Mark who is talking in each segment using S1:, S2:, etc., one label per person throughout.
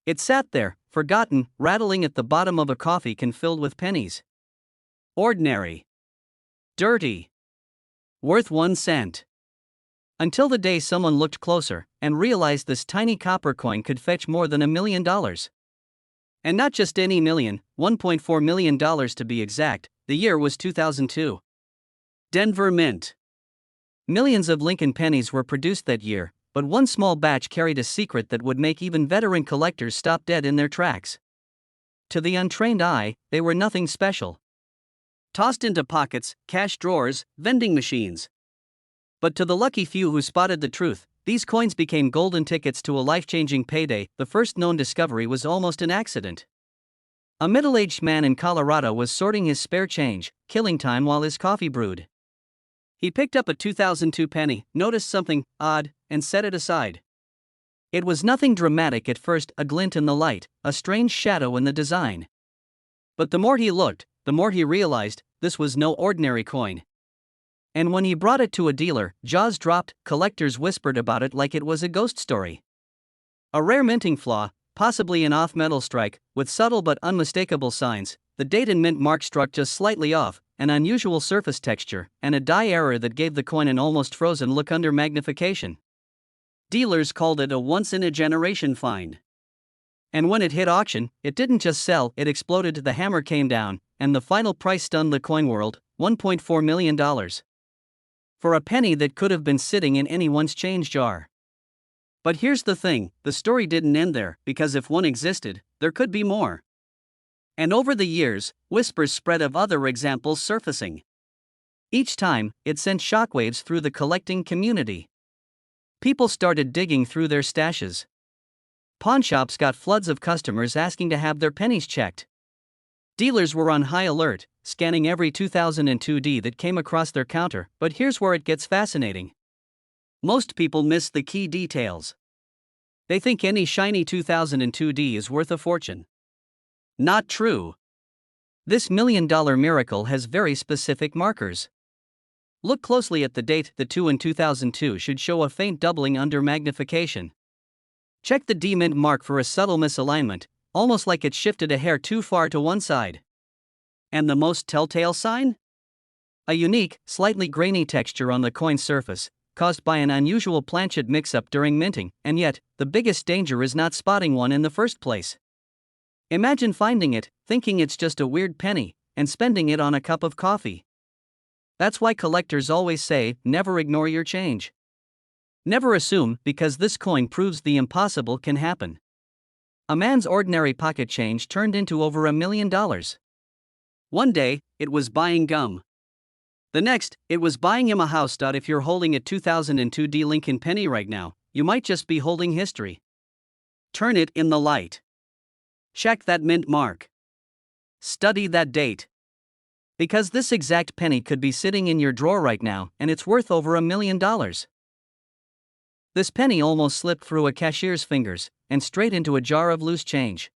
S1: It sat there, forgotten, rattling at the bottom of a coffee can filled with pennies. Ordinary. Dirty. Worth 1 cent. Until the day someone looked closer and realized this tiny copper coin could fetch more than $1 million. And not just any million, $1.4 million to be exact. The year was 2002. Denver Mint. Millions of Lincoln pennies were produced that year, but one small batch carried a secret that would make even veteran collectors stop dead in their tracks. To the untrained eye, they were nothing special. Tossed into pockets, cash drawers, vending machines. But to the lucky few who spotted the truth, these coins became golden tickets to a life-changing payday. The first known discovery was almost an accident. A middle-aged man in Colorado was sorting his spare change, killing time while his coffee brewed. He picked up a 2002 penny, noticed something odd, and set it aside. It was nothing dramatic at first, a glint in the light, a strange shadow in the design. But the more he looked, the more he realized this was no ordinary coin. And when he brought it to a dealer, jaws dropped. Collectors whispered about it like it was a ghost story. A rare minting flaw, possibly an off-metal strike, with subtle but unmistakable signs. The date and mint mark struck just slightly off, an unusual surface texture, and a die error that gave the coin an almost frozen look under magnification. Dealers called it a once-in-a-generation find. And when it hit auction, it didn't just sell, it exploded. The hammer came down, and the final price stunned the coin world, $1.4 million. For a penny that could have been sitting in anyone's change jar. But here's the thing, the story didn't end there, because if one existed, there could be more. And over the years, whispers spread of other examples surfacing. Each time, it sent shockwaves through the collecting community. People started digging through their stashes. Pawnshops got floods of customers asking to have their pennies checked. Dealers were on high alert, scanning every 2002D that came across their counter. But here's where it gets fascinating. Most people miss the key details. They think any shiny 2002D is worth a fortune. Not true. This $1 million miracle has very specific markers. Look closely at the date. The 2 in 2002 should show a faint doubling under magnification. Check the D mint mark for a subtle misalignment, almost like it shifted a hair too far to one side. And the most telltale sign? A unique, slightly grainy texture on the coin surface, caused by an unusual planchet mix-up during minting. And yet, the biggest danger is not spotting one in the first place. Imagine finding it, thinking it's just a weird penny, and spending it on a cup of coffee. That's why collectors always say, never ignore your change. Never assume, because this coin proves the impossible can happen. A man's ordinary pocket change turned into over $1 million. One day, it was buying gum. The next, it was buying him a house. If you're holding a 2002D Lincoln penny right now, you might just be holding history. Turn it in the light. Check that mint mark. Study that date. Because this exact penny could be sitting in your drawer right now, and it's worth over $1 million. This penny almost slipped through a cashier's fingers, and straight into a jar of loose change.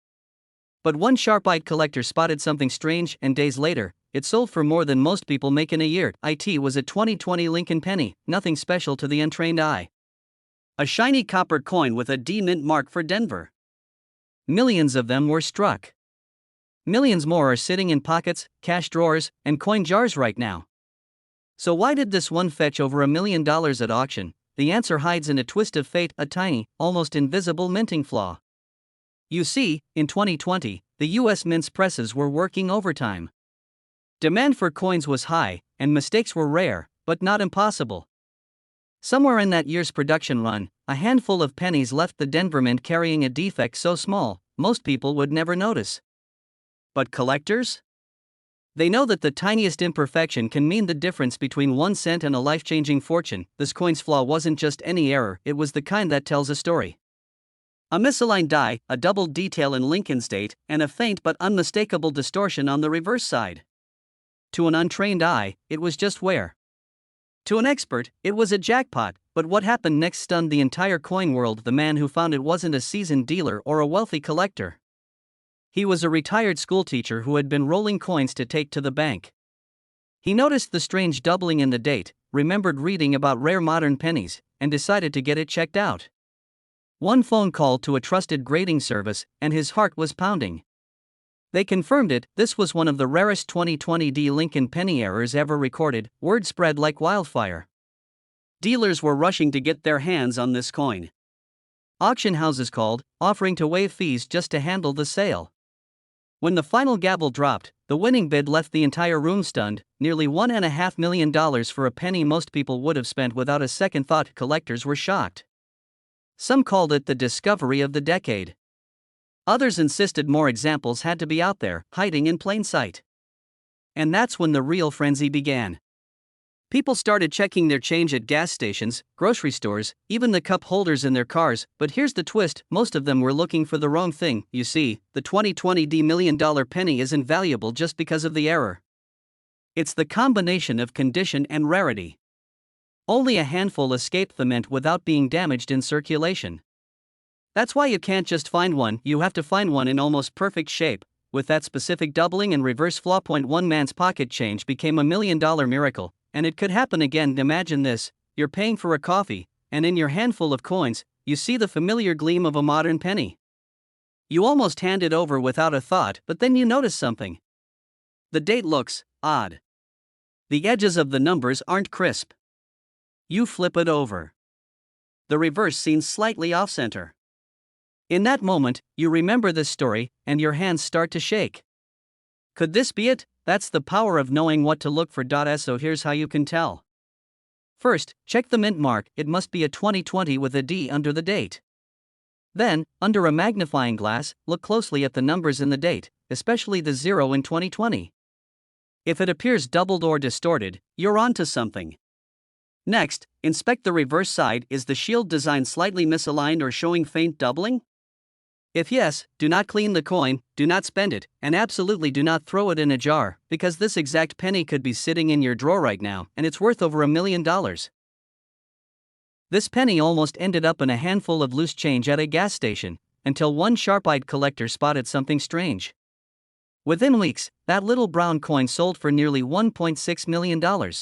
S1: But one sharp-eyed collector spotted something strange, and days later, it sold for more than most people make in a year. It was a 2020 Lincoln penny, nothing special to the untrained eye. A shiny copper coin with a D mint mark for Denver. Millions of them were struck. Millions more are sitting in pockets, cash drawers, and coin jars right now. So why did this one fetch over $1 million at auction? The answer hides in a twist of fate, a tiny, almost invisible minting flaw. You see, in 2020, the US Mint's presses were working overtime. Demand for coins was high, and mistakes were rare, but not impossible. Somewhere in that year's production run, a handful of pennies left the Denver Mint carrying a defect so small, most people would never notice. But collectors? They know that the tiniest imperfection can mean the difference between 1 cent and a life-changing fortune. This coin's flaw wasn't just any error, it was the kind that tells a story. A misaligned die, a doubled detail in Lincoln's date, and a faint but unmistakable distortion on the reverse side. To an untrained eye, it was just wear. To an expert, it was a jackpot, but what happened next stunned the entire coin world. The man who found it wasn't a seasoned dealer or a wealthy collector. He was a retired schoolteacher who had been rolling coins to take to the bank. He noticed the strange doubling in the date, remembered reading about rare modern pennies, and decided to get it checked out. One phone call to a trusted grading service, and his heart was pounding. They confirmed it. This was one of the rarest 2020 D Lincoln penny errors ever recorded. Word spread like wildfire. Dealers were rushing to get their hands on this coin. Auction houses called, offering to waive fees just to handle the sale. When the final gavel dropped, the winning bid left the entire room stunned. Nearly $1.5 million for a penny most people would have spent without a second thought. Collectors were shocked. Some called it the discovery of the decade. Others insisted more examples had to be out there, hiding in plain sight. And that's when the real frenzy began. People started checking their change at gas stations, grocery stores, even the cup holders in their cars. But here's the twist: most of them were looking for the wrong thing. You see, the 2020 D million-dollar penny isn't valuable just because of the error. It's the combination of condition and rarity. Only a handful escaped the mint without being damaged in circulation. That's why you can't just find one, you have to find one in almost perfect shape. With that specific doubling and reverse flaw, one man's pocket change became a $1 million miracle. And it could happen again. Imagine this: you're paying for a coffee, and in your handful of coins, you see the familiar gleam of a modern penny. You almost hand it over without a thought, but then you notice something. The date looks odd. The edges of the numbers aren't crisp. You flip it over. The reverse seems slightly off-center. In that moment, you remember this story, and your hands start to shake. Could this be it? That's the power of knowing what to look for. So here's how you can tell. First, check the mint mark. It must be a 2020 with a D under the date. Then, under a magnifying glass, look closely at the numbers in the date, especially the 0 in 2020. If it appears doubled or distorted, you're onto something. Next, inspect the reverse side. Is the shield design slightly misaligned or showing faint doubling? If yes, do not clean the coin, do not spend it, and absolutely do not throw it in a jar, because this exact penny could be sitting in your drawer right now, and it's worth over $1 million. This penny almost ended up in a handful of loose change at a gas station, until one sharp-eyed collector spotted something strange. Within weeks, that little brown coin sold for nearly $1.6 million.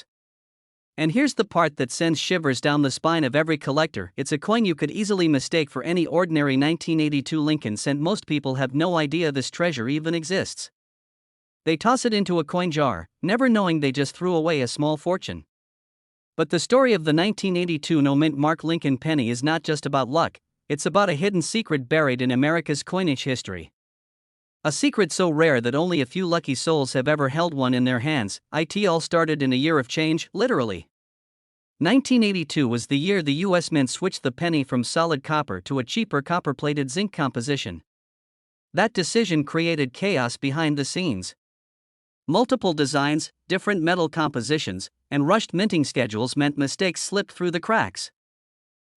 S1: And here's the part that sends shivers down the spine of every collector: it's a coin you could easily mistake for any ordinary 1982 Lincoln cent. Most people have no idea this treasure even exists. They toss it into a coin jar, never knowing they just threw away a small fortune. But the story of the 1982 no-mint mark Lincoln penny is not just about luck, it's about a hidden secret buried in America's coinage history. A secret so rare that only a few lucky souls have ever held one in their hands. It all started in a year of change, literally. 1982 was the year the U.S. Mint switched the penny from solid copper to a cheaper copper-plated zinc composition. That decision created chaos behind the scenes. Multiple designs, different metal compositions, and rushed minting schedules meant mistakes slipped through the cracks.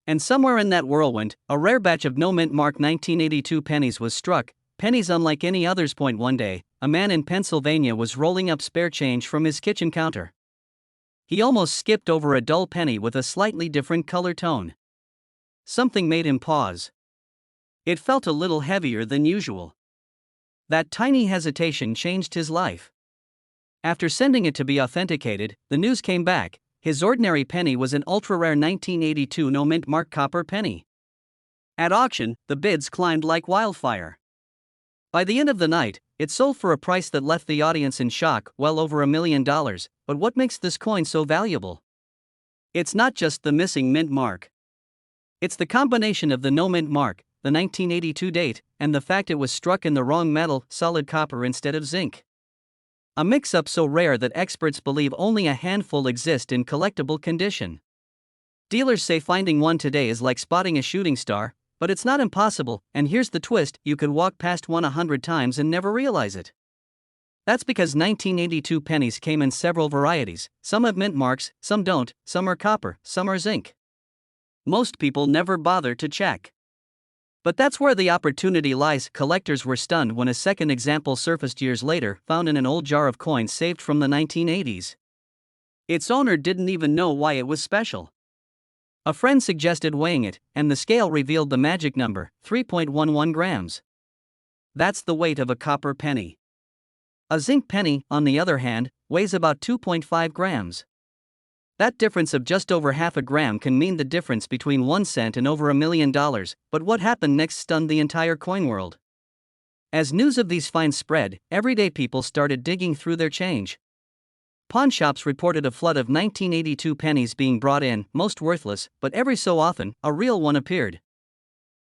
S1: And somewhere in that whirlwind, a rare batch of no-mint mark 1982 pennies was struck. Pennies unlike any others. One day, a man in Pennsylvania was rolling up spare change from his kitchen counter. He almost skipped over a dull penny with a slightly different color tone. Something made him pause. It felt a little heavier than usual. That tiny hesitation changed his life. After sending it to be authenticated, the news came back: his ordinary penny was an ultra-rare 1982 no-mint mark copper penny. At auction, the bids climbed like wildfire. By the end of the night, it sold for a price that left the audience in shock, well over $1 million. But what makes this coin so valuable? It's not just the missing mint mark. It's the combination of the no mint mark, the 1982 date, and the fact it was struck in the wrong metal, solid copper instead of zinc. A mix-up so rare that experts believe only a handful exist in collectible condition. Dealers say finding one today is like spotting a shooting star. But it's not impossible, and here's the twist: you could walk past one 100 times and never realize it. That's because 1982 pennies came in several varieties. Some have mint marks, some don't, some are copper, some are zinc. Most people never bother to check. But that's where the opportunity lies. Collectors were stunned when a second example surfaced years later, found in an old jar of coins saved from the 1980s. Its owner didn't even know why it was special. A friend suggested weighing it, and the scale revealed the magic number, 3.11 grams. That's the weight of a copper penny. A zinc penny, on the other hand, weighs about 2.5 grams. That difference of just over half a gram can mean the difference between 1 cent and over $1 million, but what happened next stunned the entire coin world. As news of these finds spread, everyday people started digging through their change. Pawn shops reported a flood of 1982 pennies being brought in, most worthless, but every so often, a real one appeared.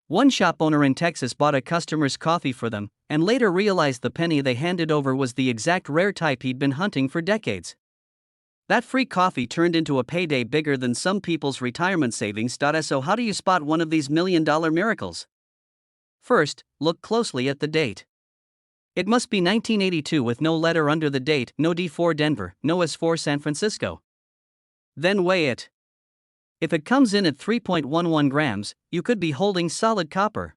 S1: One shop owner in Texas bought a customer's coffee for them, and later realized the penny they handed over was the exact rare type he'd been hunting for decades. That free coffee turned into a payday bigger than some people's retirement savings. So, how do you spot one of these $1 million miracles? First, look closely at the date. It must be 1982 with no letter under the date, no D for Denver, no S for San Francisco. Then weigh it. If it comes in at 3.11 grams, you could be holding solid copper.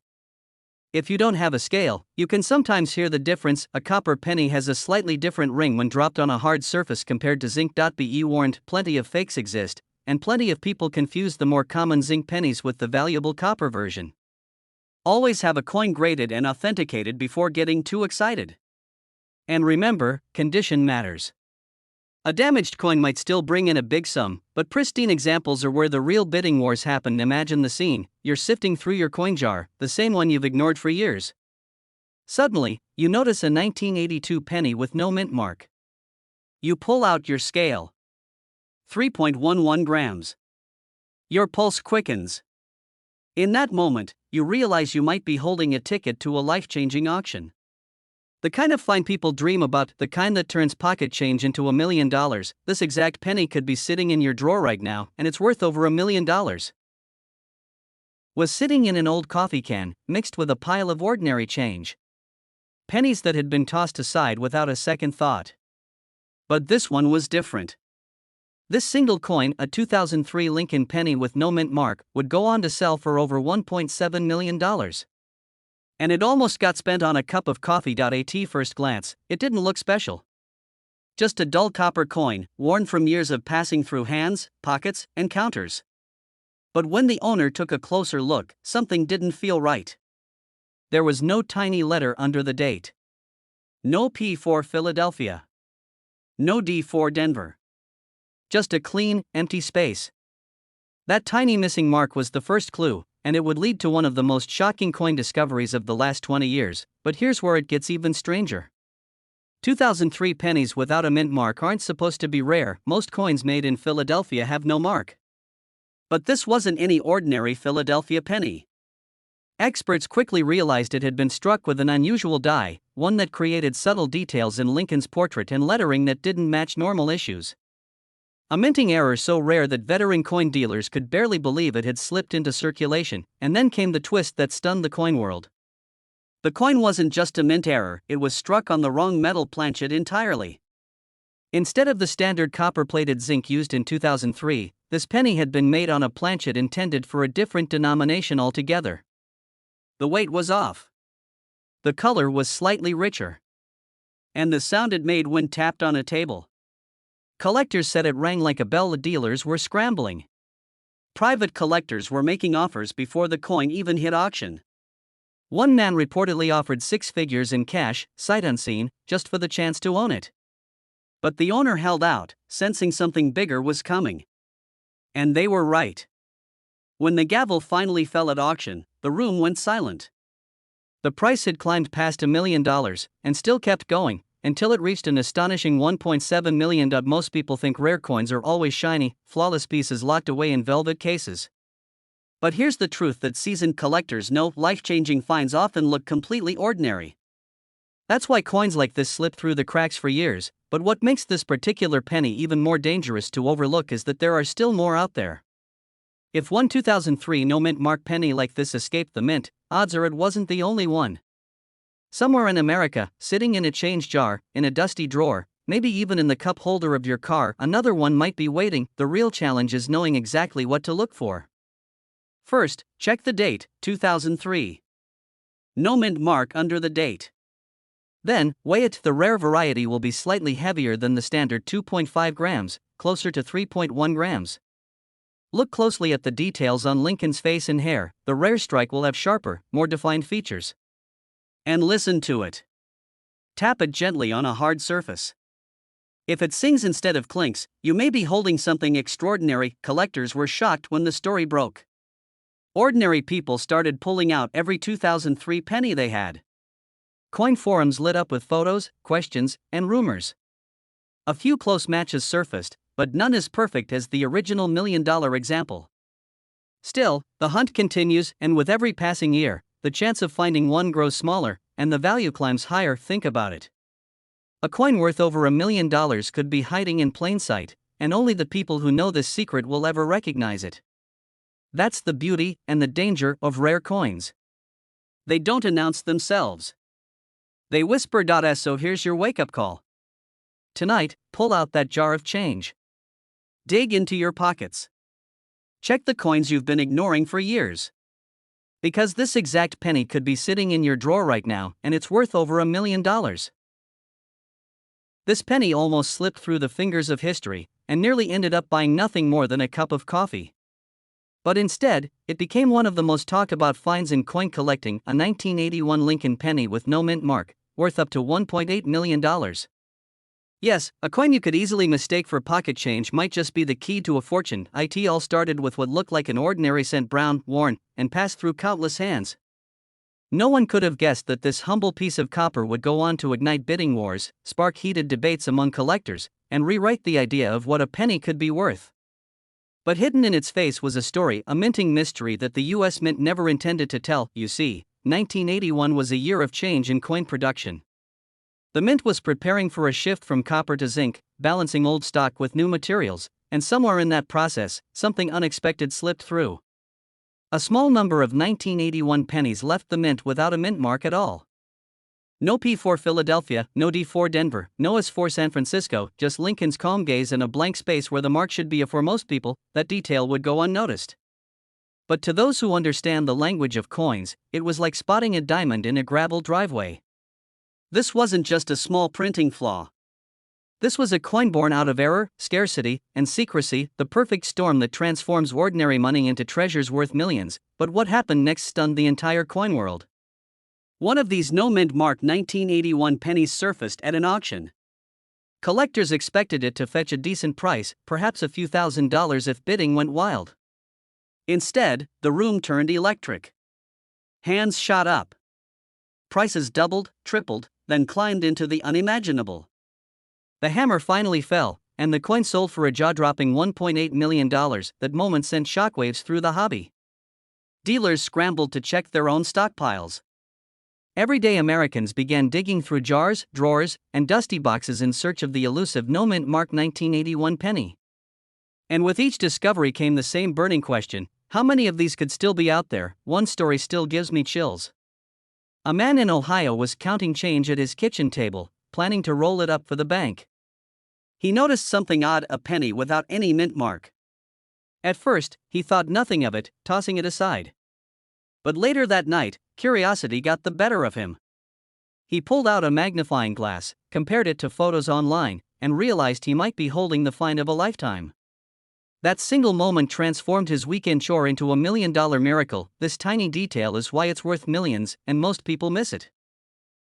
S1: If you don't have a scale, you can sometimes hear the difference. A copper penny has a slightly different ring when dropped on a hard surface compared to zinc. Be warned, plenty of fakes exist, and plenty of people confuse the more common zinc pennies with the valuable copper version. Always have a coin graded and authenticated before getting too excited. And remember, condition matters. A damaged coin might still bring in a big sum, but pristine examples are where the real bidding wars happen. Imagine the scene: you're sifting through your coin jar, the same one you've ignored for years. Suddenly, you notice a 1982 penny with no mint mark. You pull out your scale. 3.11 grams. Your pulse quickens. In that moment, you realize you might be holding a ticket to a life-changing auction. The kind of find people dream about, the kind that turns pocket change into $1 million. This exact penny could be sitting in your drawer right now, and it's worth over $1 million. Was sitting in an old coffee can, mixed with a pile of ordinary change. Pennies that had been tossed aside without a second thought. But this one was different. This single coin, a 2003 Lincoln penny with no mint mark, would go on to sell for over $1.7 million. And it almost got spent on a cup of coffee. At first glance, it didn't look special. Just a dull copper coin, worn from years of passing through hands, pockets, and counters. But when the owner took a closer look, something didn't feel right. There was no tiny letter under the date. No P for Philadelphia. No D for Denver. Just a clean, empty space. That tiny missing mark was the first clue, and it would lead to one of the most shocking coin discoveries of the last 20 years, but here's where it gets even stranger. 2003 pennies without a mint mark aren't supposed to be rare. Most coins made in Philadelphia have no mark. But this wasn't any ordinary Philadelphia penny. Experts quickly realized it had been struck with an unusual die, one that created subtle details in Lincoln's portrait and lettering that didn't match normal issues. A minting error so rare that veteran coin dealers could barely believe it had slipped into circulation, and then came the twist that stunned the coin world. The coin wasn't just a mint error, it was struck on the wrong metal planchet entirely. Instead of the standard copper-plated zinc used in 2003, this penny had been made on a planchet intended for a different denomination altogether. The weight was off. The color was slightly richer. And the sound it made when tapped on a table. Collectors said it rang like a bell. The dealers were scrambling. Private collectors were making offers before the coin even hit auction. One man reportedly offered 6 figures in cash, sight unseen, just for the chance to own it. But the owner held out, sensing something bigger was coming. And they were right. When the gavel finally fell at auction, the room went silent. The price had climbed past $1 million, and still kept going, until it reached an astonishing $1.7 million. Most people think rare coins are always shiny, flawless pieces locked away in velvet cases. But here's the truth that seasoned collectors know: life-changing finds often look completely ordinary. That's why coins like this slip through the cracks for years, but what makes this particular penny even more dangerous to overlook is that there are still more out there. If one 2003 no-mint mark penny like this escaped the mint, odds are it wasn't the only one. Somewhere in America, sitting in a change jar, in a dusty drawer, maybe even in the cup holder of your car, another one might be waiting. The real challenge is knowing exactly what to look for. First, check the date, 2003. No mint mark under the date. Then, weigh it. The rare variety will be slightly heavier than the standard 2.5 grams, closer to 3.1 grams. Look closely at the details on Lincoln's face and hair. The rare strike will have sharper, more defined features. And listen to it. Tap it gently on a hard surface. If it sings instead of clinks, you may be holding something extraordinary. Collectors were shocked when the story broke. Ordinary people started pulling out every 2003 penny they had. Coin forums lit up with photos, questions, and rumors. A few close matches surfaced, but none as perfect as the original $1,000,000 example. Still, the hunt continues, and with every passing year, the chance of finding one grows smaller, and the value climbs higher. Think about it. A coin worth over $1,000,000 could be hiding in plain sight, and only the people who know this secret will ever recognize it. That's the beauty and the danger of rare coins. They don't announce themselves. They whisper. So here's your wake-up call. Tonight, pull out that jar of change. Dig into your pockets. Check the coins you've been ignoring for years. Because this exact penny could be sitting in your drawer right now, and it's worth over $1,000,000. This penny almost slipped through the fingers of history, and nearly ended up buying nothing more than a cup of coffee. But instead, it became one of the most talked about finds in coin collecting, a 1981 Lincoln penny with no mint mark, worth up to $1.8 million. Yes, a coin you could easily mistake for pocket change might just be the key to a fortune. It all started with what looked like an ordinary cent, brown, worn, and passed through countless hands. No one could have guessed that this humble piece of copper would go on to ignite bidding wars, spark heated debates among collectors, and rewrite the idea of what a penny could be worth. But hidden in its face was a story, a minting mystery that the U.S. Mint never intended to tell. You see, 1981 was a year of change in coin production. The mint was preparing for a shift from copper to zinc, balancing old stock with new materials, and somewhere in that process, something unexpected slipped through. A small number of 1981 pennies left the mint without a mint mark at all. No P for Philadelphia, no D for Denver, no S for San Francisco, just Lincoln's calm gaze and a blank space where the mark should be. For most people, that detail would go unnoticed. But to those who understand the language of coins, it was like spotting a diamond in a gravel driveway. This wasn't just a small printing flaw. This was a coin born out of error, scarcity, and secrecy, the perfect storm that transforms ordinary money into treasures worth millions. But what happened next stunned the entire coin world. One of these no-mint mark 1981 pennies surfaced at an auction. Collectors expected it to fetch a decent price, perhaps a few $1,000s if bidding went wild. Instead, the room turned electric. Hands shot up. Prices doubled, tripled, then climbed into the unimaginable. The hammer finally fell, and the coin sold for a jaw-dropping $1.8 million. That moment sent shockwaves through the hobby. Dealers scrambled to check their own stockpiles. Everyday Americans began digging through jars, drawers, and dusty boxes in search of the elusive no-mint mark 1981 penny. And with each discovery came the same burning question: how many of these could still be out there? One story still gives me chills. A man in Ohio was counting change at his kitchen table, planning to roll it up for the bank. He noticed something odd: a penny without any mint mark. At first, he thought nothing of it, tossing it aside. But later that night, curiosity got the better of him. He pulled out a magnifying glass, compared it to photos online, and realized he might be holding the find of a lifetime. That single moment transformed his weekend chore into a $1,000,000 miracle. This tiny detail is why it's worth millions, and most people miss it.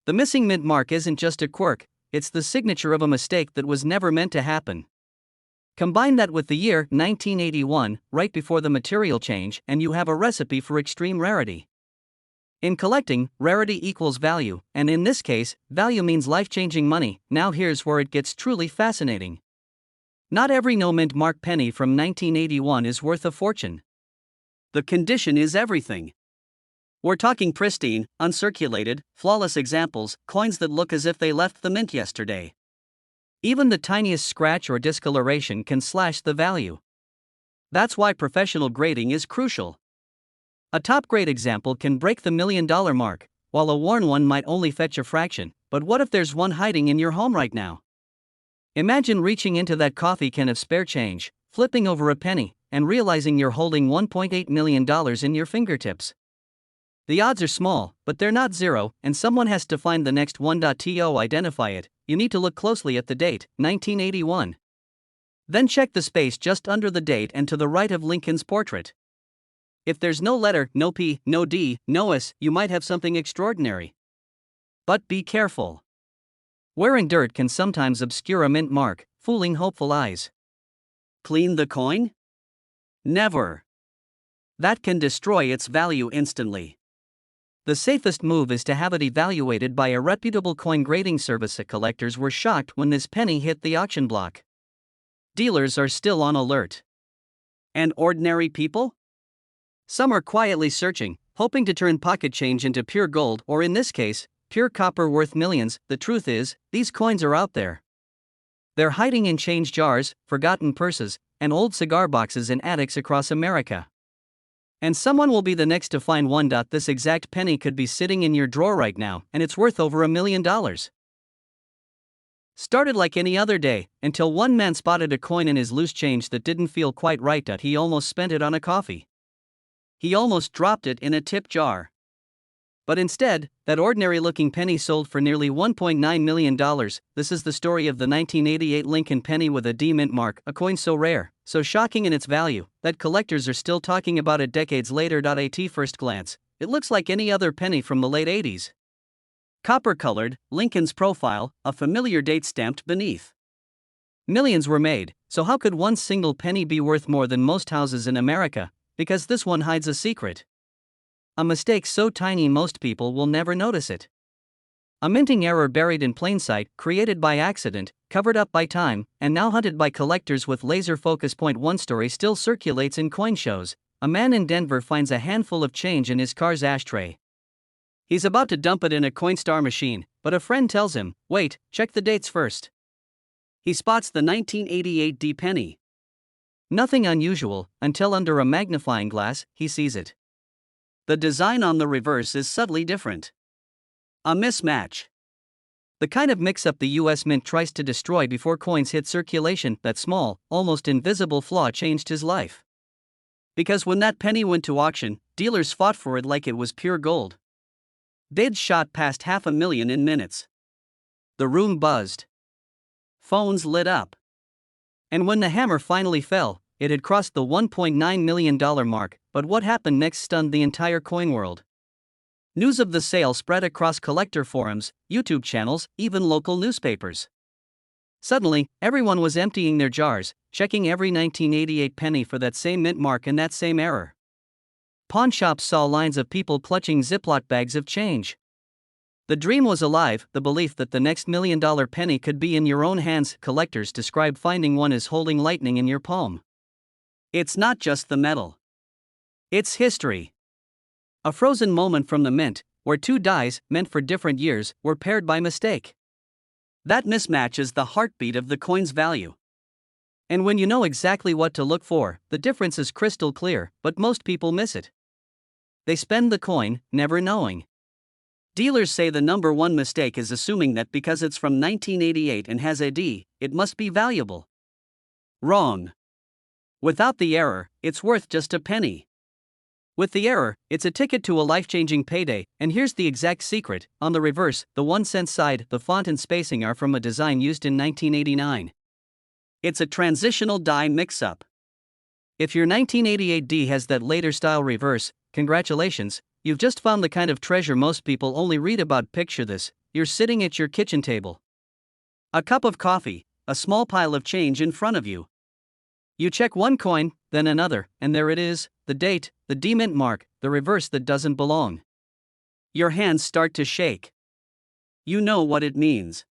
S1: The missing mint mark isn't just a quirk, it's the signature of a mistake that was never meant to happen. Combine that with the year 1981, right before the material change, and you have a recipe for extreme rarity. In collecting, rarity equals value, and in this case, value means life-changing money. Now here's where it gets truly fascinating. Not every no-mint mark penny from 1981 is worth a fortune. The condition is everything. We're talking pristine, uncirculated, flawless examples, coins that look as if they left the mint yesterday. Even the tiniest scratch or discoloration can slash the value. That's why professional grading is crucial. A top-grade example can break the $1,000,000 mark, while a worn one might only fetch a fraction. But what if there's one hiding in your home right now? Imagine reaching into that coffee can of spare change, flipping over a penny, and realizing you're holding $1.8 million in your fingertips. The odds are small, but they're not zero, and someone has to find the next one. To identify it, you need to look closely at the date, 1981. Then check the space just under the date and to the right of Lincoln's portrait. If there's no letter, no P, no D, no S, you might have something extraordinary. But be careful. Wearing dirt can sometimes obscure a mint mark, fooling hopeful eyes. Clean the coin? Never. That can destroy its value instantly. The safest move is to have it evaluated by a reputable coin grading service. Collectors were shocked when this penny hit the auction block. Dealers are still on alert. And ordinary people? Some are quietly searching, hoping to turn pocket change into pure gold, or in this case, pure copper worth millions. The truth is, these coins are out there. They're hiding in change jars, forgotten purses, and old cigar boxes in attics across America. And someone will be the next to find one. This exact penny could be sitting in your drawer right now, and it's worth over $1 million. Started like any other day, until one man spotted a coin in his loose change that didn't feel quite right. He almost spent it on a coffee. He almost dropped it in a tip jar. But instead, that ordinary-looking penny sold for nearly $1.9 million. This is the story of the 1988 Lincoln penny with a D mint mark, a coin so rare, so shocking in its value, that collectors are still talking about it decades later. At first glance, it looks like any other penny from the late 80s. Copper-colored, Lincoln's profile, a familiar date stamped beneath. Millions were made, so how could one single penny be worth more than most houses in America? Because this one hides a secret. A mistake so tiny most people will never notice it. A minting error buried in plain sight, created by accident, covered up by time, and now hunted by collectors with laser focus. One story still circulates in coin shows. A man in Denver finds a handful of change in his car's ashtray. He's about to dump it in a Coinstar machine, but a friend tells him, "Wait, check the dates first." He spots the 1988 D penny. Nothing unusual, until under a magnifying glass, he sees it. The design on the reverse is subtly different. A mismatch. The kind of mix-up the US Mint tries to destroy before coins hit circulation. That small, almost invisible flaw changed his life. Because when that penny went to auction, dealers fought for it like it was pure gold. Bids shot past $500,000 in minutes. The room buzzed. Phones lit up. And when the hammer finally fell, it had crossed the $1.9 million mark. But what happened next stunned the entire coin world. News of the sale spread across collector forums, YouTube channels, even local newspapers. Suddenly, everyone was emptying their jars, checking every 1988 penny for that same mint mark and that same error. Pawn shops saw lines of people clutching Ziploc bags of change. The dream was alive, the belief that the next $1 million penny could be in your own hands. Collectors describe finding one as holding lightning in your palm. It's not just the metal. It's history. A frozen moment from the mint, where two dies, meant for different years, were paired by mistake. That mismatch is the heartbeat of the coin's value. And when you know exactly what to look for, the difference is crystal clear, but most people miss it. They spend the coin, never knowing. Dealers say the number one mistake is assuming that because it's from 1988 and has a D, it must be valuable. Wrong. Without the error, it's worth just a penny. With the error, it's a ticket to a life-changing payday, and here's the exact secret. On the reverse, the 1-cent side, the font and spacing are from a design used in 1989. It's a transitional die mix-up. If your 1988 D has that later style reverse, congratulations, you've just found the kind of treasure most people only read about. Picture this, you're sitting at your kitchen table. A cup of coffee, a small pile of change in front of you. You check one coin, then another, and there it is, the date, the D mint mark, the reverse that doesn't belong. Your hands start to shake. You know what it means.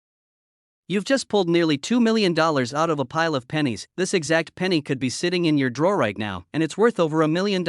S1: You've just pulled nearly $2 million out of a pile of pennies. This exact penny could be sitting in your drawer right now, and it's worth over $1 million.